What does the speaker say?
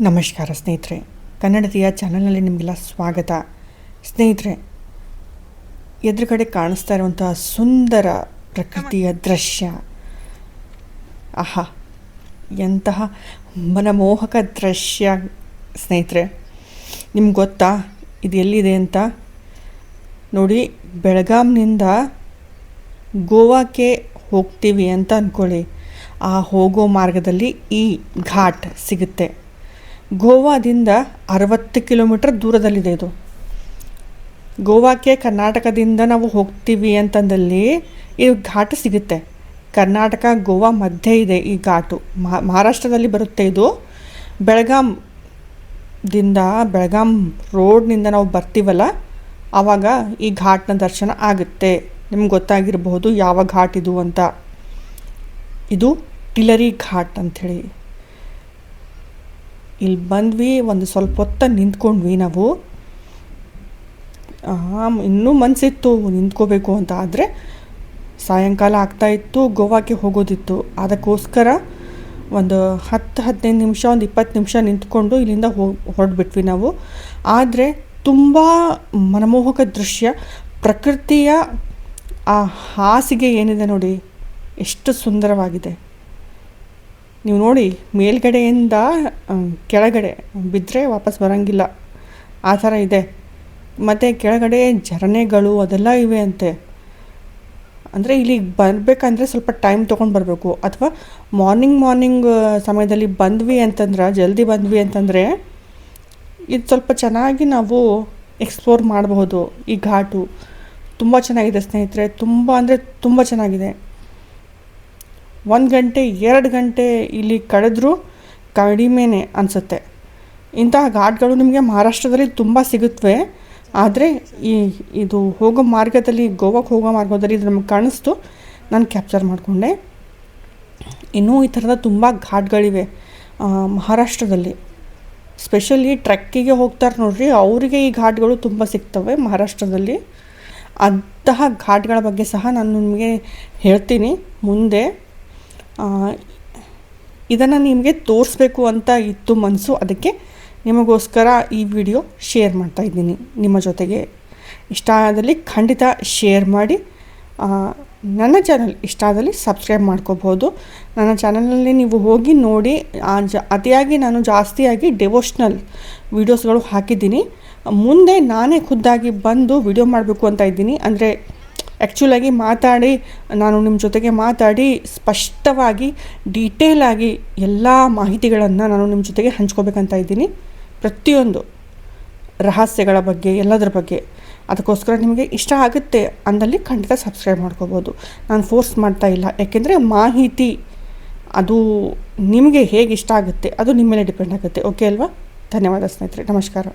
ನಮಸ್ಕಾರ ಸ್ನೇಹಿತರೆ, ಕನ್ನಡತಿಯ ಚಾನಲ್ನಲ್ಲಿ ನಿಮಗೆಲ್ಲ ಸ್ವಾಗತ. ಸ್ನೇಹಿತರೆ, ಎದುರುಗಡೆ ಕಾಣಿಸ್ತಾ ಇರುವಂತಹ ಸುಂದರ ಪ್ರಕೃತಿಯ ದೃಶ್ಯ, ಆಹಾ ಎಂತಹ ಮನಮೋಹಕ ದೃಶ್ಯ ಸ್ನೇಹಿತರೆ. ನಿಮ್ಗೆ ಗೊತ್ತಾ ಇದು ಎಲ್ಲಿದೆ ಅಂತ? ನೋಡಿ, ಬೆಳಗಾಂನಿಂದ ಗೋವಾಕ್ಕೆ ಹೋಗ್ತೀವಿ ಅಂತ ಅಂದ್ಕೊಳ್ಳಿ. ಆ ಹೋಗೋ ಮಾರ್ಗದಲ್ಲಿ ಈ ಘಾಟ್ ಸಿಗುತ್ತೆ. ಗೋವಾದಿಂದ 60 ಕಿಲೋಮೀಟರ್ ದೂರದಲ್ಲಿದೆ ಇದು. ಗೋವಾಕ್ಕೆ ಕರ್ನಾಟಕದಿಂದ ನಾವು ಹೋಗ್ತೀವಿ ಅಂತಂದಲ್ಲಿ ಈ ಘಾಟ್ ಸಿಗುತ್ತೆ. ಕರ್ನಾಟಕ ಗೋವಾ ಮಧ್ಯೆ ಇದೆ ಈ ಘಾಟು. ಮಹಾರಾಷ್ಟ್ರದಲ್ಲಿ ಬರುತ್ತೆ ಇದು. ಬೆಳಗಾಂ ರೋಡ್ನಿಂದ ನಾವು ಬರ್ತೀವಲ್ಲ, ಆವಾಗ ಈ ಘಾಟ್ನ ದರ್ಶನ ಆಗುತ್ತೆ. ನಿಮ್ಗೆ ಗೊತ್ತಾಗಿರಬಹುದು ಯಾವ ಘಾಟ್ ಇದು ಅಂತ. ಇದು ಟಿಲರಿ ಘಾಟ್ ಅಂಥೇಳಿ. ಇಲ್ಲಿ ಬಂದ್ವಿ, ಒಂದು ಸ್ವಲ್ಪ ಹೊತ್ತು ನಿಂತ್ಕೊಂಡ್ವಿ ನಾವು. ಇನ್ನೂ ಮನಸ್ಸಿತ್ತು ನಿಂತ್ಕೋಬೇಕು ಅಂತ, ಆದರೆ ಸಾಯಂಕಾಲ ಆಗ್ತಾಯಿತ್ತು, ಗೋವಾಕ್ಕೆ ಹೋಗೋದಿತ್ತು. ಅದಕ್ಕೋಸ್ಕರ ಒಂದು 10-15 ನಿಮಿಷ, ಒಂದು 20 ನಿಮಿಷ ನಿಂತ್ಕೊಂಡು ಇಲ್ಲಿಂದ ಹೊರಡ್ಬಿಟ್ವಿ ನಾವು. ಆದರೆ ತುಂಬ ಮನಮೋಹಕ ದೃಶ್ಯ. ಪ್ರಕೃತಿಯ ಆ ಹಾಸಿಗೆ ಏನಿದೆ ನೋಡಿ, ಎಷ್ಟು ಸುಂದರವಾಗಿದೆ. ನೀವು ನೋಡಿ, ಮೇಲ್ಗಡೆಯಿಂದ ಕೆಳಗಡೆ ಬಿದ್ದರೆ ವಾಪಸ್ ಬರೋಂಗಿಲ್ಲ, ಆ ಥರ ಇದೆ. ಮತ್ತು ಕೆಳಗಡೆ ಝರಣೆಗಳು ಅದೆಲ್ಲ ಇವೆ ಅಂತೆ. ಅಂದರೆ ಇಲ್ಲಿಗೆ ಬರಬೇಕಂದ್ರೆ ಸ್ವಲ್ಪ ಟೈಮ್ ತೊಗೊಂಡು ಬರಬೇಕು. ಅಥವಾ ಮಾರ್ನಿಂಗ್ ಸಮಯದಲ್ಲಿ ಬಂದ್ವಿ ಅಂತಂದ್ರೆ, ಜಲ್ದಿ ಬಂದ್ವಿ ಅಂತಂದರೆ ಇದು ಸ್ವಲ್ಪ ಚೆನ್ನಾಗಿ ನಾವು ಎಕ್ಸ್ಪ್ಲೋರ್ ಮಾಡಬಹುದು. ಈ ಘಾಟು ತುಂಬ ಚೆನ್ನಾಗಿದೆ ಸ್ನೇಹಿತರೆ, ತುಂಬ ಅಂದರೆ ತುಂಬ ಚೆನ್ನಾಗಿದೆ. 1 ಗಂಟೆ 2 ಗಂಟೆ ಇಲ್ಲಿ ಕಳೆದ್ರೂ ಕಡಿಮೆನೇ ಅನಿಸುತ್ತೆ. ಇಂತಹ ಘಾಟ್ಗಳು ನಿಮಗೆ ಮಹಾರಾಷ್ಟ್ರದಲ್ಲಿ ತುಂಬ ಸಿಗುತ್ತವೆ. ಆದರೆ ಇದು ಹೋಗೋ ಮಾರ್ಗದಲ್ಲಿ, ಗೋವಾಕ್ಕೆ ಹೋಗೋ ಮಾರ್ಗದಲ್ಲಿ ಇದು ನಮಗೆ ಕಾಣಿಸ್ತು, ನಾನು ಕ್ಯಾಪ್ಚರ್ ಮಾಡಿಕೊಂಡೆ. ಇನ್ನೂ ಈ ಥರದ ತುಂಬ ಘಾಟ್ಗಳಿವೆ ಮಹಾರಾಷ್ಟ್ರದಲ್ಲಿ. ಸ್ಪೆಷಲಿ ಟ್ರೆಕ್ಕಿಗೆ ಹೋಗ್ತಾರೆ ನೋಡ್ರಿ, ಅವರಿಗೆ ಈ ಘಾಟ್ಗಳು ತುಂಬ ಸಿಗ್ತವೆ ಮಹಾರಾಷ್ಟ್ರದಲ್ಲಿ. ಅಂತಹ ಘಾಟ್ಗಳ ಬಗ್ಗೆ ಸಹ ನಾನು ನಿಮಗೆ ಹೇಳ್ತೀನಿ ಮುಂದೆ. ಇದನ್ನು ನಿಮಗೆ ತೋರಿಸ್ಬೇಕು ಅಂತ ಇತ್ತು ಮನಸ್ಸು, ಅದಕ್ಕೆ ನಿಮಗೋಸ್ಕರ ಈ ವಿಡಿಯೋ ಶೇರ್ ಮಾಡ್ತಾಯಿದ್ದೀನಿ ನಿಮ್ಮ ಜೊತೆಗೆ. ಇಷ್ಟ ಆದಲ್ಲಿ ಖಂಡಿತ ಶೇರ್ ಮಾಡಿ. ನನ್ನ ಚಾನಲ್ ಇಷ್ಟ ಆದಲ್ಲಿ ಸಬ್ಸ್ಕ್ರೈಬ್ ಮಾಡ್ಕೋಬೋದು. ನನ್ನ ಚಾನಲಲ್ಲಿ ನೀವು ಹೋಗಿ ನೋಡಿ. ಅತಿಯಾಗಿ ನಾನು ಜಾಸ್ತಿಯಾಗಿ ಡೆವೋಷ್ನಲ್ ವೀಡಿಯೋಸ್ಗಳು ಹಾಕಿದ್ದೀನಿ. ಮುಂದೆ ನಾನೇ ಖುದ್ದಾಗಿ ಬಂದು ವಿಡಿಯೋ ಮಾಡಬೇಕು ಅಂತ ಇದ್ದೀನಿ. ಅಂದರೆ ಆ್ಯಕ್ಚುಲಾಗಿ ನಾನು ನಿಮ್ಮ ಜೊತೆಗೆ ಮಾತಾಡಿ ಸ್ಪಷ್ಟವಾಗಿ ಡೀಟೇಲಾಗಿ ಎಲ್ಲ ಮಾಹಿತಿಗಳನ್ನು ನಾನು ನಿಮ್ಮ ಜೊತೆಗೆ ಹಂಚ್ಕೋಬೇಕಂತ ಇದ್ದೀನಿ. ಪ್ರತಿಯೊಂದು ರಹಸ್ಯಗಳ ಬಗ್ಗೆ, ಎಲ್ಲದರ ಬಗ್ಗೆ. ಅದಕ್ಕೋಸ್ಕರ ನಿಮಗೆ ಇಷ್ಟ ಆಗುತ್ತೆ ಅಂದಲ್ಲಿ ಖಂಡಿತ ಸಬ್ಸ್ಕ್ರೈಬ್ ಮಾಡ್ಕೋಬೋದು. ನಾನು ಫೋರ್ಸ್ ಮಾಡ್ತಾ ಇಲ್ಲ, ಯಾಕೆಂದರೆ ಮಾಹಿತಿ ಅದು ನಿಮಗೆ ಹೇಗೆ ಇಷ್ಟ ಆಗುತ್ತೆ ಅದು ನಿಮ್ಮ ಮೇಲೆ ಡಿಪೆಂಡ್ ಆಗುತ್ತೆ. ಓಕೆ ಅಲ್ವಾ? ಧನ್ಯವಾದ ಸ್ನೇಹಿತರೆ, ನಮಸ್ಕಾರ.